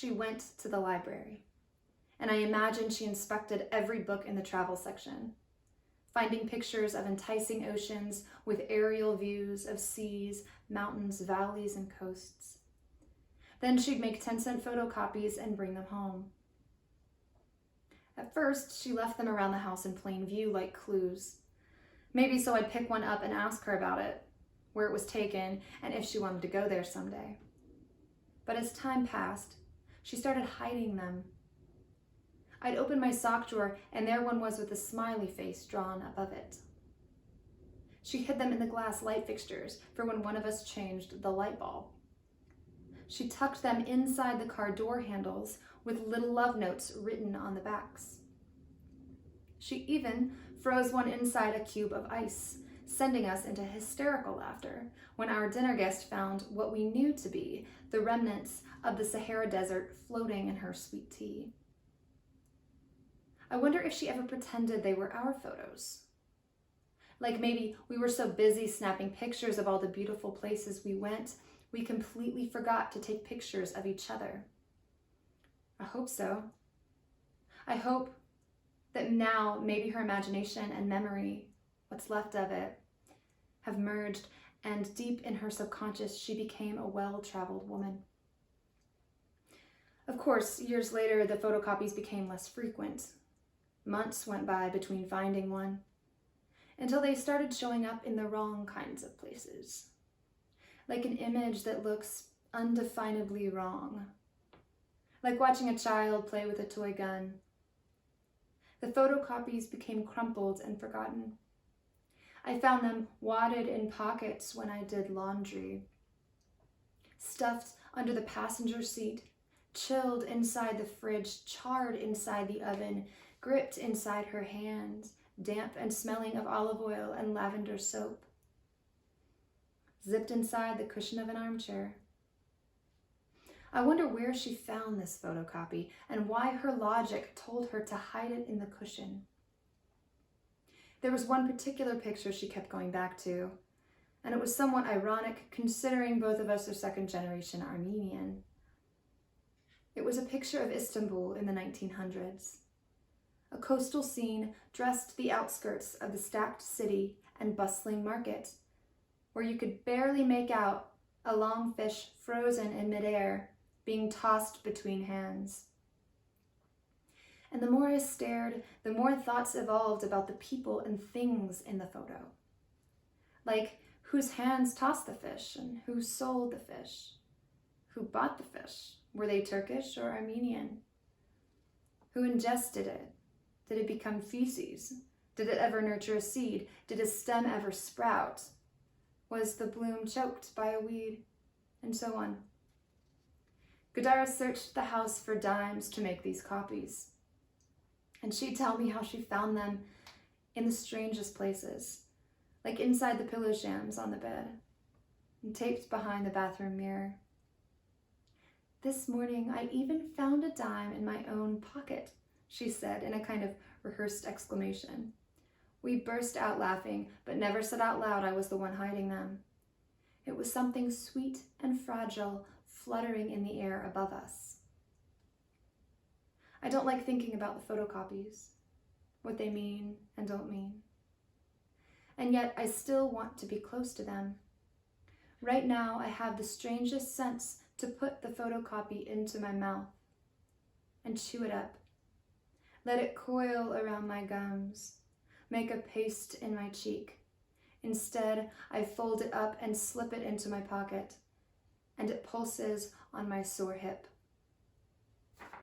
she went to the library, and I imagine she inspected every book in the travel section, finding pictures of enticing oceans with aerial views of seas, mountains, valleys, and coasts. Then she'd make 10-cent photocopies and bring them home. At first, she left them around the house in plain view like clues. Maybe so I'd pick one up and ask her about it, where it was taken, and if she wanted to go there someday. But as time passed, she started hiding them. I'd open my sock drawer, and there one was with a smiley face drawn above it. She hid them in the glass light fixtures for when one of us changed the light bulb. She tucked them inside the car door handles with little love notes written on the backs. She even froze one inside a cube of ice, sending us into hysterical laughter when our dinner guest found what we knew to be the remnants of the Sahara Desert floating in her sweet tea. I wonder if she ever pretended they were our photos. Like maybe we were so busy snapping pictures of all the beautiful places we went, we completely forgot to take pictures of each other. I hope so. I hope that now maybe her imagination and memory, what's left of it, have merged, and deep in her subconscious she became a well-traveled woman. Of course, years later the photocopies became less frequent. Months went by between finding one, until they started showing up in the wrong kinds of places. Like an image that looks undefinably wrong. Like watching a child play with a toy gun. The photocopies became crumpled and forgotten. I found them wadded in pockets when I did laundry. Stuffed under the passenger seat, chilled inside the fridge, charred inside the oven, gripped inside her hand, damp and smelling of olive oil and lavender soap. Zipped inside the cushion of an armchair. I wonder where she found this photocopy and why her logic told her to hide it in the cushion. There was one particular picture she kept going back to, and it was somewhat ironic considering both of us are second-generation Armenian. It was a picture of Istanbul in the 1900s. A coastal scene dressed the outskirts of the stacked city and bustling market, where you could barely make out a long fish frozen in midair being tossed between hands. And the more I stared, the more thoughts evolved about the people and things in the photo. Like whose hands tossed the fish and who sold the fish? Who bought the fish? Were they Turkish or Armenian? Who ingested it? Did it become feces? Did it ever nurture a seed? Did a stem ever sprout? Was the bloom choked by a weed? And so on. Gadara searched the house for dimes to make these copies. And she'd tell me how she found them in the strangest places, like inside the pillow shams on the bed, and taped behind the bathroom mirror. This morning, I even found a dime in my own pocket, she said in a kind of rehearsed exclamation. We burst out laughing, but never said out loud I was the one hiding them. It was something sweet and fragile fluttering in the air above us. I don't like thinking about the photocopies, what they mean and don't mean. And yet I still want to be close to them. Right now I have the strangest sense to put the photocopy into my mouth and chew it up. Let it coil around my gums, make a paste in my cheek. Instead, I fold it up and slip it into my pocket, and it pulses on my sore hip.